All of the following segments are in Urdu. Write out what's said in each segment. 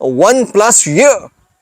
1+ year,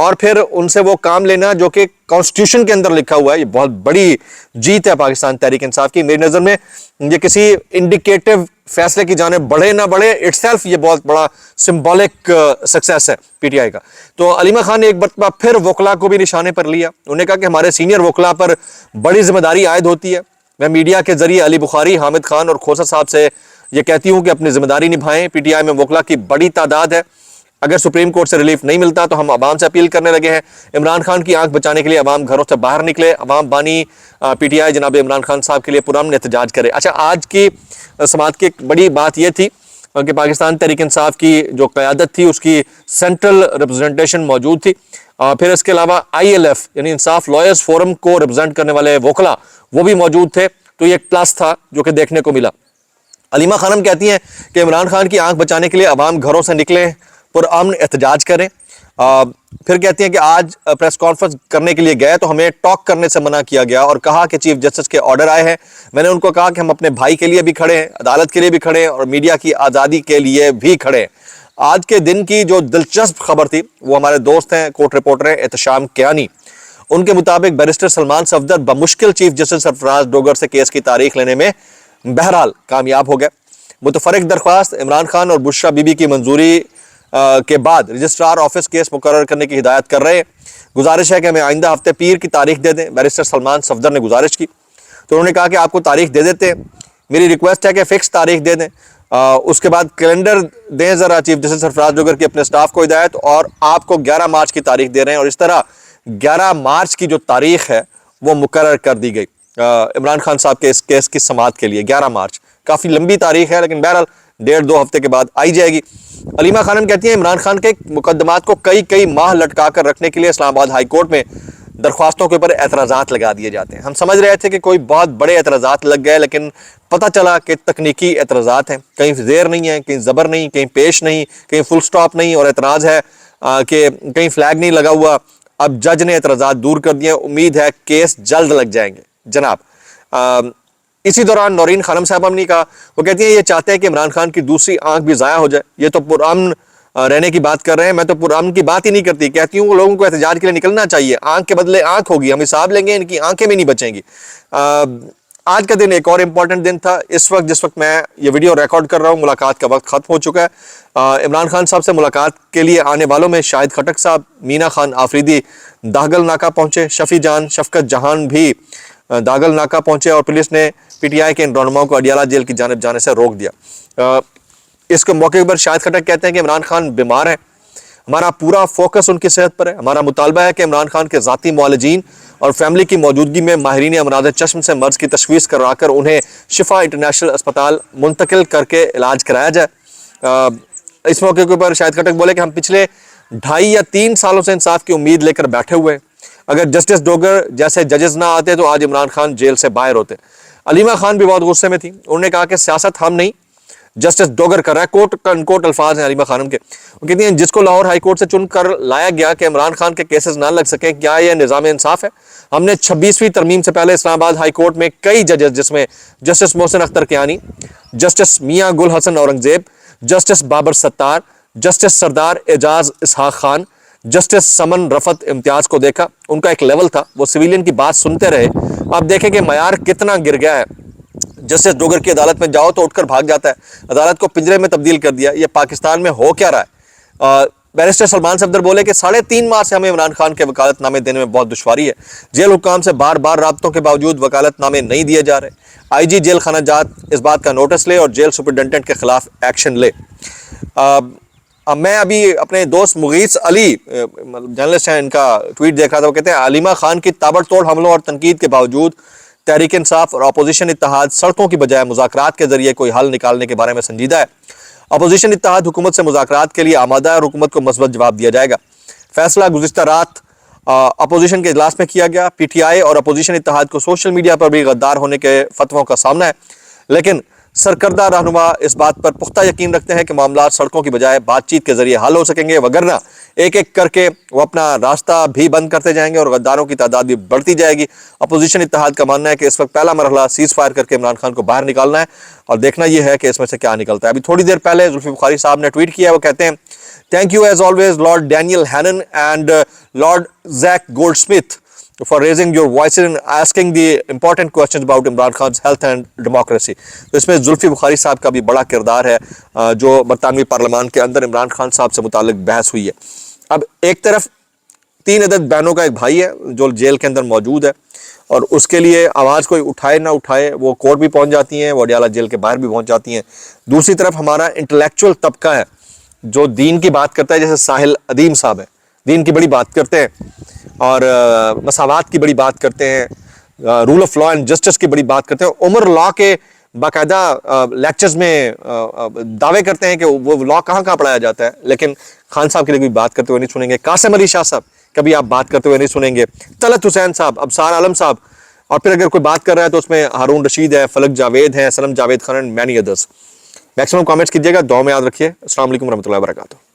اور پھر ان سے وہ کام لینا جو کہ کانسٹیٹیوشن کے اندر لکھا ہوا ہے. یہ بہت بڑی جیت ہے پاکستان تحریک انصاف کی. میری نظر میں یہ کسی انڈیکیٹو فیصلے کی جانب بڑھے نہ بڑھے اٹ سیلف یہ بہت بڑا سمبولک سکسیس ہے پی ٹی آئی کا. تو علیمہ خان نے ایک مرتبہ پھر وکلا کو بھی نشانے پر لیا. انہوں نے کہا کہ ہمارے سینئر وکلا پر بڑی ذمہ داری عائد ہوتی ہے. میں میڈیا کے ذریعے علی بخاری, حامد خان اور کھوسا صاحب سے یہ کہتی ہوں کہ اپنی ذمہ داری نبھائیں. پی ٹی آئی میں وکلا کی بڑی تعداد ہے. اگر سپریم کورٹ سے ریلیف نہیں ملتا تو ہم عوام سے اپیل کرنے لگے ہیں. عمران خان کی آنکھ بچانے کے لیے عوام گھروں سے باہر نکلے. عوام بانی پی ٹی آئی جناب عمران خان صاحب کے لیے پرامن احتجاج کرے. اچھا, آج کی سماعت کی ایک بڑی بات یہ تھی کہ پاکستان تحریک انصاف کی جو قیادت تھی اس کی سینٹرل ریپرزنٹیشن موجود تھی. پھر اس کے علاوہ آئی ایل ایف یعنی انصاف لائرز فورم کو ریپرزینٹ کرنے والے وکلا وہ بھی موجود تھے. تو یہ ایک پلس تھا جو کہ دیکھنے کو ملا. علیمہ خانم کہتی ہیں کہ عمران خان کی آنکھ بچانے کے لیے عوام گھروں سے نکلیں, پرامن احتجاج کریں. پھر کہتی ہیں کہ آج پریس کانفرنس کرنے کے لیے گئے تو ہمیں ٹاک کرنے سے منع کیا گیا اور کہا کہ چیف جسٹس کے آرڈر آئے ہیں. میں نے ان کو کہا کہ ہم اپنے بھائی کے لیے بھی کھڑے ہیں, عدالت کے لیے بھی کھڑے ہیں اور میڈیا کی آزادی کے لیے بھی کھڑے ہیں. آج کے دن کی جو دلچسپ خبر تھی وہ ہمارے دوست ہیں کورٹ رپورٹر ہیں احتشام کیانی. ان کے مطابق بیرسٹر سلمان صفدر بمشکل چیف جسٹس سرفراز ڈوگر سے کیس کی تاریخ لینے میں بہرحال کامیاب ہو گئے. متفرق درخواست عمران خان اور بشرا بی بی کی منظوری کے بعد رجسٹرار آفس کیس مقرر کرنے کی ہدایت کر رہے ہیں. گزارش ہے کہ ہمیں آئندہ ہفتے پیر کی تاریخ دے دیں. بیرسٹر سلمان صفدر نے گزارش کی تو انہوں نے کہا کہ آپ کو تاریخ دے دیتے ہیں, میری ریکویسٹ ہے کہ فکس تاریخ دے دیں. اس کے بعد کیلنڈر دیں ذرا چیف جسٹس سرفراز ڈوگر کی اپنے سٹاف کو ہدایت, اور آپ کو 11 مارچ کی تاریخ دے رہے ہیں. اور اس طرح 11 مارچ کی جو تاریخ ہے وہ مقرر کر دی گئی عمران خان صاحب کے اس کیس کی سماعت کے لیے. 11 مارچ کافی لمبی تاریخ ہے لیکن بہرحال 1.5-2 ہفتے کے بعد آئی جائے گی. علیمہ خانم کہتی ہیں عمران خان کے مقدمات کو کئی ماہ لٹکا کر رکھنے کے لیے اسلام آباد ہائی کورٹ میں درخواستوں کے اوپر اعتراضات لگا دیے جاتے ہیں. ہم سمجھ رہے تھے کہ کوئی بہت بڑے اعتراضات لگ گئے لیکن پتہ چلا کہ تکنیکی اعتراضات ہیں, کہیں زیر نہیں ہے, کہیں زبر نہیں, کہیں پیش نہیں, کہیں فل سٹاپ نہیں, اور اعتراض ہے کہ کہیں فلیگ نہیں لگا ہوا. اب جج نے اعتراضات دور کر دیے, امید ہے کیس جلد لگ جائیں گے جناب. اسی دوران نورین خانم صاحبہ نے کہا, وہ کہتی ہیں یہ چاہتے ہیں کہ عمران خان کی دوسری آنکھ بھی ضائع ہو جائے. یہ تو پرامن رہنے کی بات کر رہے ہیں, میں تو پرامن کی بات ہی نہیں کرتی. کہتی ہوں لوگوں کو احتجاج کے لیے نکلنا چاہیے, آنکھ کے بدلے آنکھ ہوگی, ہم حساب لیں گے, ان کی آنکھیں بھی نہیں بچیں گی. آج کا دن ایک اور امپورٹنٹ دن تھا. اس وقت جس وقت میں یہ ویڈیو ریکارڈ کر رہا ہوں ملاقات کا وقت ختم ہو چکا ہے. عمران خان صاحب سے ملاقات کے لیے آنے والوں میں شاہد خٹک صاحب, مینا خان آفریدی داغل ناکہ پہنچے, شفیع جان شفقت جہان بھی داغل ناکہ پہنچے, اور پولیس نے پی ٹی آئی کے ان رہنماؤں کو اڈیالہ جیل کی جانب جانے سے روک دیا. اس کے موقع پر شاہد خٹک کہتے ہیں کہ عمران خان بیمار ہیں, ہمارا پورا فوکس ان کی صحت پر ہے. ہمارا مطالبہ ہے کہ عمران خان کے ذاتی معالجین اور فیملی کی موجودگی میں ماہرین امراض چشم سے مرض کی تشخیص کروا کر انہیں شفا انٹرنیشنل اسپتال منتقل کر کے علاج کرایا جائے. اس موقع کے اوپر شاہد خٹک بولے کہ ہم پچھلے 2.5 یا 3 سالوں سے انصاف کی امید لے کر بیٹھے ہوئے ہیں. اگر جسٹس ڈوگر جیسے ججز نہ آتے تو آج عمران خان جیل سے باہر ہوتے. علیمہ خان بھی بہت غصے میں تھی. انہوں نے کہا کہ سیاست ہم نہیں, جسٹس ڈوگر کر رہا ہے. کوٹ الفاظ ہیں علیمہ خانم کے. وہ کہتی ہیں جس کو لاہور ہائی کورٹ سے چن کر لایا گیا کہ عمران خان کے کیسز نہ لگ سکیں, کیا یہ نظام انصاف ہے؟ ہم نے 26ویں ترمیم سے پہلے اسلام آباد ہائی کورٹ میں کئی ججز جس میں جسٹس محسن اختر کیانی, جسٹس میاں گل حسن اورنگزیب, جسٹس بابر ستار, جسٹس سردار اعجاز اسحاق خان, جسٹس سمن رفت امتیاز کو دیکھا. ان کا ایک لیول تھا, وہ سویلین کی بات سنتے رہے. آپ دیکھیں کہ معیار کتنا گر گیا ہے. جسٹس ڈوگر کی عدالت میں جاؤ تو اٹھ کر بھاگ جاتا ہے, عدالت کو پنجرے میں تبدیل کر دیا. یہ پاکستان میں ہو کیا رہا ہے؟ بیرسٹر سلمان صفدر بولے کہ 3.5 ماہ سے ہمیں عمران خان کے وکالت نامے دینے میں بہت دشواری ہے. جیل حکام سے بار بار رابطوں کے باوجود وکالت نامے نہیں دیے جا رہے. آئی جی جیل خانہ جات اس بات کا نوٹس لے اور جیل سپرنٹینڈنٹ کے خلاف ایکشن لے. میں ابھی اپنے دوست مغیث علی جرنلسٹ ہیں, ان کا ٹویٹ دیکھ رہا تھا. وہ کہتے ہیں علیمہ خان کی تابڑ توڑ حملوں اور تنقید کے باوجود تحریک انصاف اور اپوزیشن اتحاد سڑکوں کی بجائے مذاکرات کے ذریعے کوئی حل نکالنے کے بارے میں سنجیدہ ہے. اپوزیشن اتحاد حکومت سے مذاکرات کے لیے آمادہ ہے اور حکومت کو مثبت جواب دیا جائے گا. فیصلہ گزشتہ رات اپوزیشن کے اجلاس میں کیا گیا. پی ٹی آئی اور اپوزیشن اتحاد کو سوشل میڈیا پر بھی غدار ہونے کے فتووں کا سامنا ہے, لیکن سرکردہ رہنما اس بات پر پختہ یقین رکھتے ہیں کہ معاملات سڑکوں کی بجائے بات چیت کے ذریعے حل ہو سکیں گے, وگرنہ ایک ایک کر کے وہ اپنا راستہ بھی بند کرتے جائیں گے اور غداروں کی تعداد بھی بڑھتی جائے گی۔ اپوزیشن اتحاد کا ماننا ہے کہ اس وقت پہلا مرحلہ سیز فائر کر کے عمران خان کو باہر نکالنا ہے اور دیکھنا یہ ہے کہ اس میں سے کیا نکلتا ہے۔ ابھی تھوڑی دیر پہلے زلفی بخاری صاحب نے ٹویٹ کیا، وہ کہتے ہیں thank you as always Lord Daniel Hannan and Lord Zac Goldsmith for raising your voices and asking the important questions about Imran Khan's health and democracy۔ تو اس میں زلفی بخاری صاحب کا بھی بڑا کردار ہے جو برطانوی پارلیمان کے اندر عمران خان صاحب سے متعلق بحث ہوئی ہے۔ اب ایک طرف 3 عدد بہنوں کا ایک بھائی ہے جو جیل کے اندر موجود ہے اور اس کے لیے آواز کوئی اٹھائے نہ اٹھائے وہ کورٹ بھی پہنچ جاتی ہیں، وہ اڈیالہ جیل کے باہر بھی پہنچ جاتی ہیں۔ دوسری طرف ہمارا انٹلیکچوئل طبقہ ہے جو دین کی بات کرتا ہے، جیسے ساحل ادیم صاحب ہے، دین کی بڑی بات کرتے ہیں اور مساوات کی بڑی بات کرتے ہیں، rule of law and justice کی بڑی بات کرتے ہیں۔ عمر لا کے باقاعدہ لیکچرز میں دعوے کرتے ہیں کہ وہ لا کہاں کہاں پڑھایا جاتا ہے، لیکن خان صاحب کے لیے کوئی بات کرتے ہوئے نہیں سنیں گے۔ قاسم علی شاہ صاحب کبھی آپ بات کرتے ہوئے نہیں سنیں گے۔ طلعت حسین صاحب، ابصار عالم صاحب، اور پھر اگر کوئی بات کر رہا ہے تو اس میں ہارون رشید ہے، فلک جاوید ہے، سلم Javed Khan and many others. Maximum comments کیجیے گا، دعا میں یاد رکھیے۔ السلام علیکم ورحمۃ اللہ وبرکاتہ۔